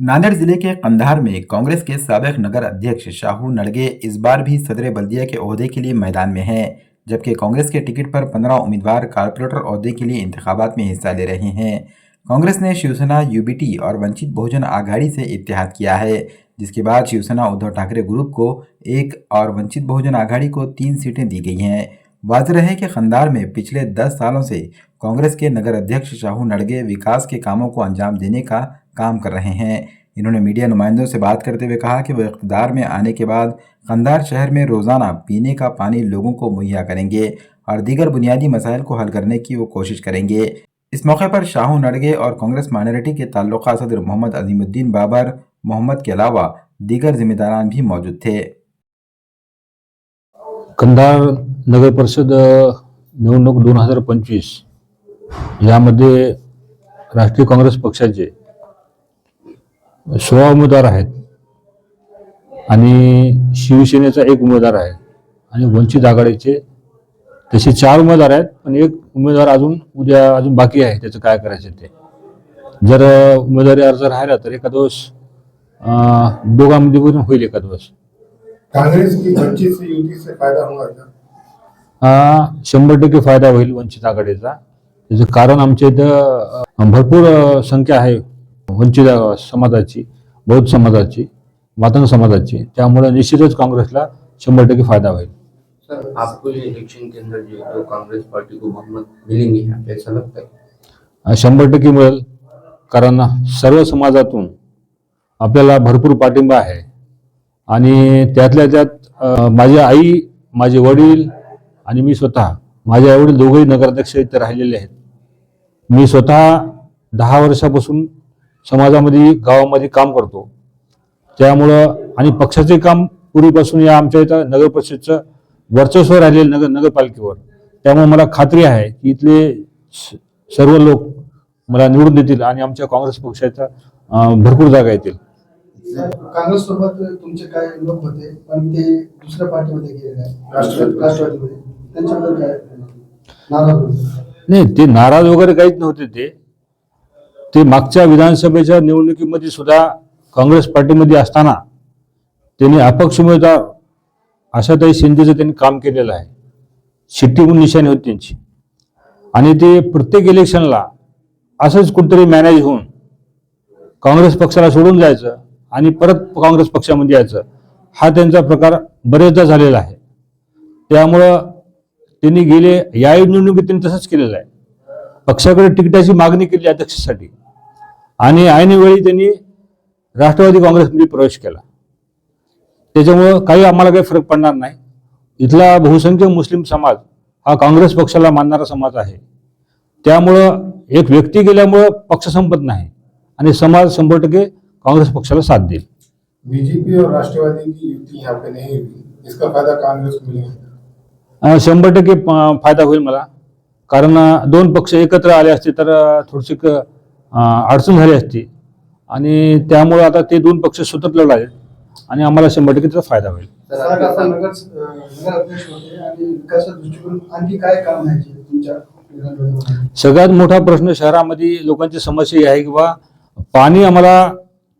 नांदेड़ जिले के कंधार में कांग्रेस के साबिक नगर अध्यक्ष शाहू नड़गे इस बार भी सदर बल्दिया के ओहदे के लिए मैदान में हैं, जबकि कांग्रेस के टिकट पर 15 उम्मीदवार कारपोरेटर ओहदे के लिए इंतखाबात में हिस्सा ले रहे हैं। कांग्रेस ने शिवसेना, यूबीटी और वंचित बहुजन आघाड़ी से इत्तेहाद किया है, जिसके बाद शिवसेना उद्धव ठाकरे ग्रुप को 1 और वंचित बहुजन आघाड़ी को 3 सीटें दी गई हैं। वाज़ेह है कि कंधार में पिछले 10 सालों से कांग्रेस के नगर अध्यक्ष शाहू नड़गे विकास के कामों को अंजाम देने का काम कर रहे हैं। इन्होंने मीडिया नुमाइंदों से बात करते हुए कहा कि वो इक़्तिदार में आने के बाद कंधार शहर में रोज़ाना पीने का पानी लोगों को मुहैया करेंगे और दीगर बुनियादी मसाइल को हल करने की वो कोशिश करेंगे। इस मौके पर शाहू नड़गे और कांग्रेस माइनॉरिटी के ताल्लुका सदर मोहम्मद अजीमुद्दीन बाबर मोहम्मद के अलावा दीगर जिम्मेदारान भी मौजूद थे। कंधार नगर परिषद निवडणूक 2025 यामध्ये राष्ट्रीय काँग्रेस पक्षाचे 16 उमेदवार आहेत आणि शिवसेनेचा 1 उमेदवार आहे आणि वंचित आघाडीचे तसे 4 उमेदवार आहेत, पण 1 उमेदवार अजून बाकी आहे. त्याचं काय करायचं ते जर उमेदवारी अर्ज राहिला तर एका दिवस दोघांमध्ये पण होईल. एका दिवस कांग्रेस की वंचित से युति से फायदा होगा क्या? 100% फायदा होईल वंचित आघाडीचा. त्याचं कारण आमच्या इथं भरपूर संख्या आहे वंचित समाजाची, बौद्ध समाजाची, मातंग समाजाची, त्यामुळे निश्चितच काँग्रेसला 100% फायदा होईल. सर, आपको ये इलेक्शन के अंदर जो कांग्रेस पार्टी को बहुमत मिलेंगे ऐसा लगता है? 100% मिळेल, कारण सर्व समाजातून आपल्याला भरपूर पाठिंबा आहे आणि त्यातल्या त्यात माझी आई, माझे वडील आणि मी स्वतः, माझे आईवडील दोघेही नगराध्यक्ष इथे राहिलेले आहेत. मी स्वतः 10 वर्षापासून समाजामध्ये, गावामध्ये काम करतो. त्यामुळं आणि पक्षाचे काम पूर्वीपासून या आमच्या इथं नगर परिषदचं वर्चस्व राहिलेलं नगरपालिकेवर, त्यामुळे मला खात्री आहे की इथले सर्व लोक मला निवडून देतील आणि आमच्या काँग्रेस पक्षाचा भरपूर जागा येतील. काँग्रेस सोबत तुमचे काय लोक होते पण ते दुसऱ्या पार्टीमध्ये गेलेले आहेत, राष्ट्रवादीमध्ये, त्यांच्याबद्दल काय नाराज होते? नाही, ते नाराज वगैरे काहीच नव्हते. ते मागच्या विधानसभेच्या निवडणुकीमध्ये सुद्धा काँग्रेस पार्टीमध्ये असताना त्यांनी अपक्ष उमेदवार आशाताई शिंदेचं त्यांनी काम केलेलं आहे. शिट्टी म्हणून निशाणी होती त्यांची आणि ते प्रत्येक इलेक्शनला असंच कुठेतरी मॅनेज होऊन काँग्रेस पक्षाला सोडून जायचं आणि परत काँग्रेस पक्षामध्ये यायचं, हा त्यांचा प्रकार बरेचदा झालेला आहे. त्यामुळं त्यांनी गेले या निवडणुकीत त्यांनी तसंच केलेलं आहे. पक्षाकडे तिकिटाची मागणी केली अध्यक्षासाठी आणि ऐनवेळी त्यांनी राष्ट्रवादी काँग्रेसमध्ये प्रवेश केला. त्याच्यामुळं काही आम्हाला काही फरक पडणार नाही. इथला बहुसंख्य मुस्लिम समाज हा काँग्रेस पक्षाला मानणारा समाज आहे. त्यामुळं एक व्यक्ती गेल्यामुळं पक्ष संपत नाही आणि समाज 100% काँग्रेस पक्षाला साथ देईल. बीजेपी और राष्ट्रवादी की युति यहाँ पे नहीं हुई, इसका फायदा कांग्रेस को मिलेगा? 100% फायदा होईल मला, कारण 2 पक्ष एकत्र आले असते तर थोडीशी अडचण झाली असती आणि त्यामुळे आता ते 2 पक्ष स्वतंत्र लढले आणि आम्हाला 100% त्याचा फायदा होईल. नगराध्यक्ष होते आणि विकासाच्या दृष्टीकोन आणखी काय काम आहे तुमच्या? सगळ्यात मोठा प्रश्न शहरामध्ये लोकांची समस्या आहे की बा पाणी आम्हाला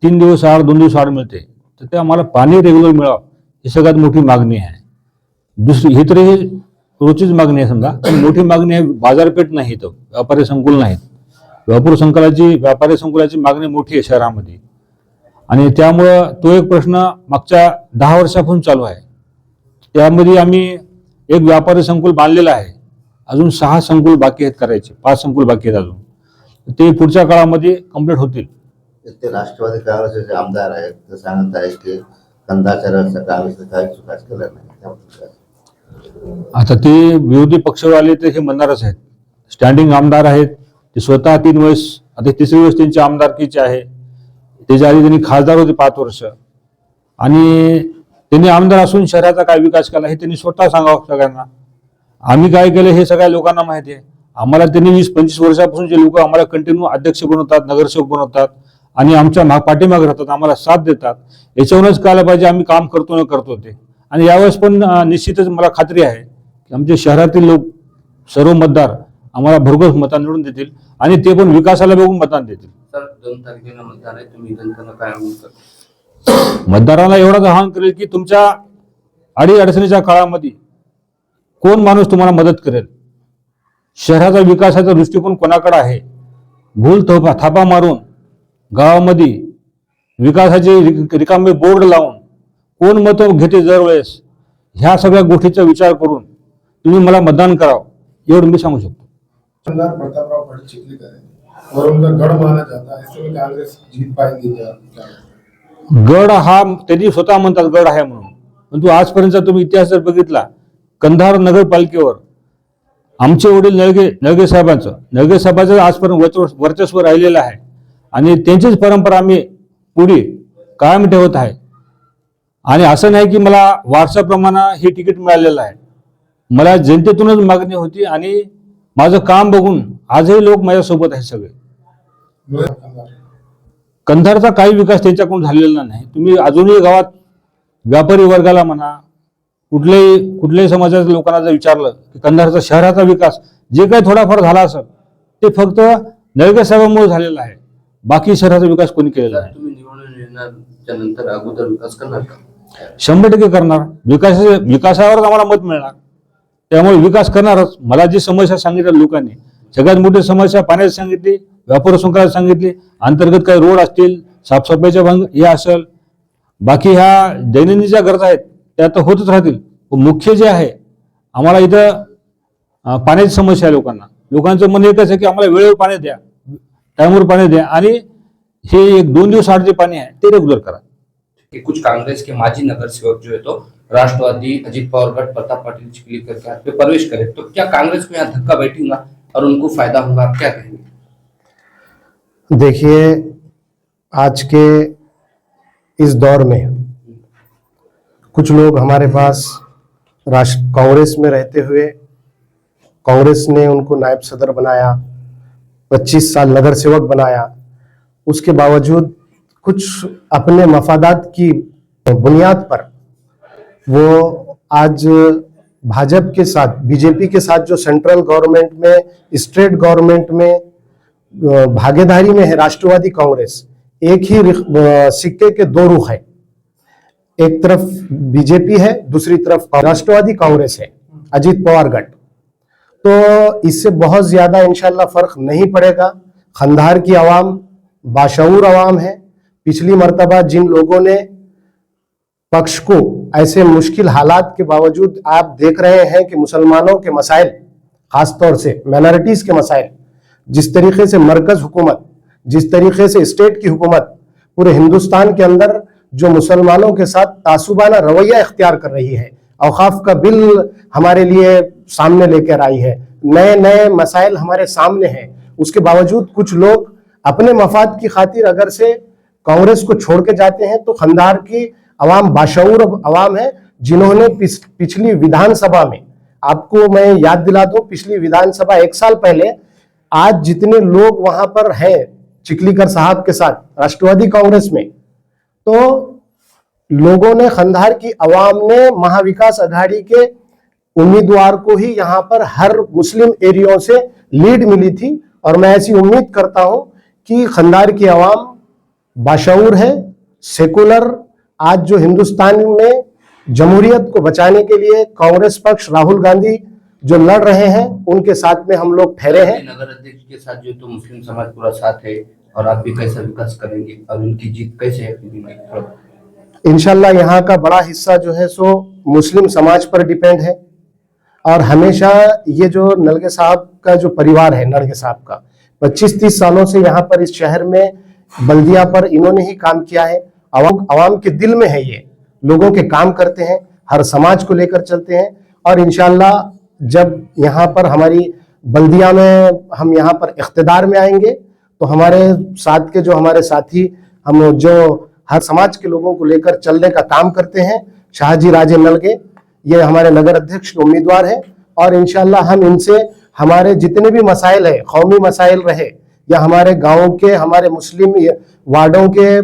3 दिवस आड 2 दिवस आड मिळते, तर ते आम्हाला पाणी रेग्युलर मिळावं ही सगळ्यात मोठी मागणी आहे. दुसरी ही तरी रोजचीच मागणी आहे समजा, पण मोठी मागणी आहे बाजारपेठ नाही, तर व्यापारी संकुल नाहीत. व्यापारी संकुलाची मागणी मोठी आहे शहरामध्ये आणि त्यामुळं तो एक प्रश्न मागच्या 10 वर्षापासून चालू आहे. त्यामध्ये आम्ही एक व्यापारी संकुल बांधलेलं आहे, अजून 6 संकुल बाकी आहेत करायचे, 5 संकुल बाकी आहेत अजून, ते पुढच्या काळामध्ये कंप्लीट होतील. ते राष्ट्रवादी काँग्रेसचे आमदार आहेत ते सांगत आहेत की कंधारच्या रस्त्याचा काँग्रेसने काही विकास केला नाही. आता ते विरोधी पक्षवाले ते हे म्हणणारच आहेत. स्टँडिंग आमदार आहेत, ते स्वतः 3 वेळेस, आता 3री वेळेस त्यांची आमदारकीची आहे. त्याच्या आधी त्यांनी खासदार होते 5 वर्ष आणि त्यांनी आमदार असून शहराचा काय विकास केला हे त्यांनी स्वतः सांगावं सगळ्यांना. आम्ही काय केलं हे सगळ्या लोकांना माहिती आहे. आम्हाला त्यांनी 20-25 वर्षापासून जे लोक आम्हाला कंटिन्यू अध्यक्ष बनवतात, नगरसेवक बनवतात आणि आमच्या पाठीमागे राहतात, आम्हाला साथ देतात, याच्यावरूनच कळायला पाहिजे आम्ही काम करतो न करतो ते. आणि यावेळेस पण निश्चितच मला खात्री आहे की आमच्या शहरातील लोक, सर्व मतदार आम्हाला भरघोस मतांनी निवडून देतील आणि ते पण विकासाला बघून मतदान देतील. सर 2 तारखेला मतदान आहे, तुम्ही जनतेला काय आवाहन करता? मतदारांना एवढंच आवाहन करेल की तुमच्या अडीअडचणीच्या काळामध्ये कोण माणूस तुम्हाला मदत करेल, शहराचा विकासाचा दृष्टिकोन कोणाकडे आहे, भूल थापा मारून गावामध्ये विकासाचे रिकामे बोर्ड लावून कोण मतं घेते दरवेळेस, ह्या सगळ्या गोष्टीचा विचार करून तुम्ही मला मतदान करावं, एवढं मी सांगू शकतो. सरदार प्रतापराव पाटिल चिखलीकर है और उनका गढ़ माना जाता है, ऐसे में कांग्रेस जीत पाएगी क्या? गड हा त्यांनी स्वतः म्हणतात गड आहे म्हणून, परंतु आजपर्यंत तुम्ही इतिहास जर बघितला, कंधार नगरपालिकेवर आमचे वडील नळगे साहेबांचं आजपर्यंत वर्चस्व राहिलेलं आहे आणि त्यांचीच परंपरा आम्ही पुढे कायम ठेवत आहे. आणि असं नाही की मला वारसाप्रमाणे हे तिकीट मिळालेलं आहे, मला जनतेतूनच मागणी होती आणि माझं काम बघून आजही लोक माझ्यासोबत आहेत सगळे. कंधारचा काही विकास त्यांच्याकडून झालेला नाही. तुम्ही अजूनही गावात व्यापारी वर्गाला म्हणा, कुठल्याही समाजाच्या लोकांना जर विचारलं की कंधारचा शहराचा विकास जे काही थोडाफार झाला असेल ते फक्त नळगे साहेबांमुळे झालेला आहे, बाकी शहराचा विकास कोणी केलेला नाही. तुम्ही निवडून येण्याच्या नंतर अगोदर विकास करणार का? 100% करणार. विकासावरच आम्हाला मत मिळणार, त्यामुळे विकास करणारच. मला जी समस्या सांगितल्या लोकांनी, सगळ्यात मोठी समस्या पाण्याची सांगितली, व्यापार संकुलाची सांगितली, अंतर्गत काही रोड असतील, साफसफाईच्या भाग हे असेल, बाकी ह्या दैनंदिनच्या गरजा आहेत त्या तर होतच राहतील. मुख्य जे आहे आम्हाला इथं पाण्याची समस्या आहे लोकांचं म्हणणं एकच आहे की आम्हाला वेळेवर पाणी द्या, टाइमवर पाणी द्या आणि हे 1-2 दिवस आड जे पाणी आहे ते रेग्युलर करा. कुछ कांग्रेस के माजी नगर सेवक जो है तो राष्ट्रवादी अजित पवार गढ़ प्रताप पाटिल चिखलीकर के हाथ पे प्रवेश करे, तो क्या कांग्रेस में यहाँ धक्का बैठेगा और उनको फायदा होगा, आप क्या कहेंगे? देखिए, आज के इस दौर में कुछ लोग हमारे पास कांग्रेस में रहते हुए कांग्रेस ने उनको नायब सदर बनाया, 25 साल नगर सेवक बनाया, उसके बावजूद कुछ अपने मफादात की बुनियाद पर वो आज भाजपा के साथ, बीजेपी के साथ जो सेंट्रल गवर्नमेंट में, स्टेट गवर्नमेंट में भागीदारी में है राष्ट्रवादी कांग्रेस, एक ही सिक्के के 2 रुख है. एक तरफ बीजेपी है, दूसरी तरफ राष्ट्रवादी कांग्रेस है, अजित पवार गढ़. तो इससे बहुत ज्यादा इंशाल्लाह फर्क नहीं पड़ेगा. खंधार की आवाम बाशऊर आवाम है. पिछली मर्तबा जिन लोगों ने पक्ष को ऐसे मुश्किल हालात के बावजूद, आप देख रहे हैं कि मुसलमानों के मसाइल, खासतौर से माइनॉरिटीज के मसाइल, जिस तरीके से मरकज हुकूमत, जिस तरीके से स्टेट की हुकूमत पूरे हिंदुस्तान के अंदर जो मुसलमानों के साथ तासुबाना रवैया इख्तियार कर रही है, औकाफ का बिल हमारे लिए सामने लेकर आई है, नए नए मसाइल हमारे सामने हैं, उसके बावजूद कुछ लोग अपने मफाद की खातिर अगर से कांग्रेस को छोड़ के जाते हैं, तो खंधार की अवाम बाशऊर अवाम है, जिन्होंने पिछली विधानसभा में, आपको मैं याद दिला दूं, पिछली विधानसभा 1 साल पहले आज जितने लोग वहां पर हैं चिखलीकर साहब के साथ राष्ट्रवादी कांग्रेस में, तो लोगों ने, खंधार की अवाम ने महाविकास अघाड़ी के उम्मीदवार को ही यहां पर हर मुस्लिम एरियो से लीड मिली थी. और मैं ऐसी उम्मीद करता हूं कि खंधार की अवाम बाशऊर है, सेकुलर, आज जो हिंदुस्तान में जमहूरियत को बचाने के लिए कांग्रेस पक्ष, राहुल गांधी जो लड़ रहे हैं, उनके साथ में हम लोग ठहरे हैं. नगर अध्यक्ष के साथ जो तो मुस्लिम समाज पूरा साथ है, और आप भी कैसा विकास करेंगे और उनकी जीत कैसे है? इंशाल्लाह यहाँ का बड़ा हिस्सा जो है सो मुस्लिम समाज पर डिपेंड है. और हमेशा ये जो नलगे साहब का जो परिवार है, नलगे साहब का 25-30 सालों से यहाँ पर इस शहर में बल्दिया पर इन्होंने ही काम किया है. अवाम के दिल में है, ये लोगों के काम करते हैं, हर समाज को लेकर चलते हैं. और इंशाल्लाह जब यहाँ पर हमारी बल्दिया में हम यहाँ पर इख्तिदार में आएंगे, तो हमारे साथ के जो हमारे साथी, हम जो हर समाज के लोगों को लेकर चलने का काम करते हैं, शाहजी राजे नलगे, ये हमारे नगर अध्यक्ष के उम्मीदवार हैं. और इंशाल्लाह हम इनसे हमारे जितने भी मसाइल है, कौमी मसाइल रहे या हमारे गाँव के, हमारे मुस्लिम वार्डों के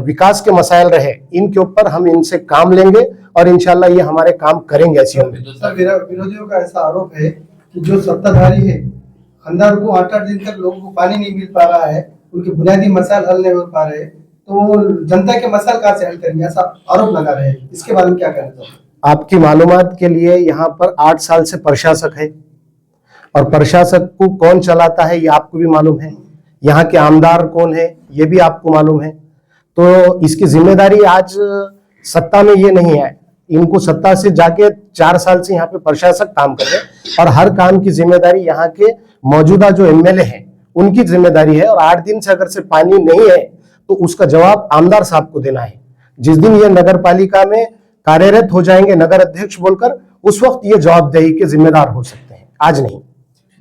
विकास के मसाइल रहे, इनके ऊपर हम इनसे काम लेंगे और इंशाल्लाह ये हमारे काम करेंगे. ऐसी विरोधियों का ऐसा आरोप है कि जो सत्ताधारी है, खंडार को 8-8 दिन तक लोगों को पानी नहीं मिल पा रहा है, उनके बुनियादी मसाइल हल नहीं हो पा रहे, तो जनता के मसाइल कहाँ से हल करेंगे, ऐसा आरोप लगा रहे हैं। इसके बारे में क्या कहना चाहते हैं? आपकी मालूमात के लिए यहाँ पर 8 साल से प्रशासक है, और प्रशासक को कौन चलाता है ये आपको भी मालूम है, यहाँ के आमदार कौन है ये भी आपको मालूम है। तो इसकी जिम्मेदारी आज सत्ता में ये नहीं है, इनको सत्ता से जाके 4 साल से यहाँ पे प्रशासक काम कर रहे हैं, और हर काम की जिम्मेदारी यहाँ के मौजूदा जो एमएलए हैं उनकी जिम्मेदारी है। और 8 दिन से अगर से पानी नहीं है तो उसका जवाब आमदार साहब को देना है। जिस दिन ये नगर पालिका में कार्यरत हो जाएंगे नगर अध्यक्ष बोलकर, उस वक्त ये जवाबदेही के जिम्मेदार हो सकते हैं, आज नहीं।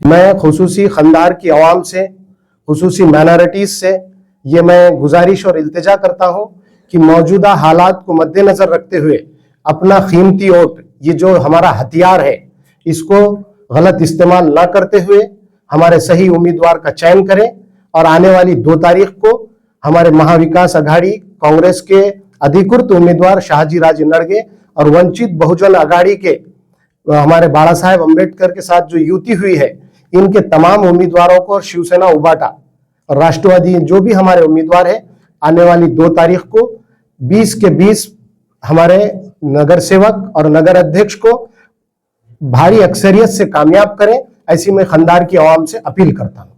मैं खुसूसी खंडार की आवाम से, खुसूसी माइनॉरिटीज से ये मैं गुजारिश और इल्तिजा करता हूं कि मौजूदा हालात को मद्देनजर रखते हुए अपना कीमती वोट, ये जो हमारा हथियार है, इसको गलत इस्तेमाल ना करते हुए हमारे सही उम्मीदवार का चयन करें, और आने वाली 2 तारीख को हमारे महाविकास अघाड़ी कांग्रेस के अधिकृत उम्मीदवार शाहजी राजे नड़गे और वंचित बहुजन अघाड़ी के हमारे बाला साहेब अम्बेडकर के साथ जो युति हुई है, इनके तमाम उम्मीदवारों को, और शिवसेना उबाटा और राष्ट्रवादी जो भी हमारे उम्मीदवार है, आने वाली 2 तारीख को 20 के 20 हमारे नगर सेवक और नगर अध्यक्ष को भारी अक्सरियत से कामयाब करें, ऐसी मैं खंडार की आवाम से अपील करता हूं।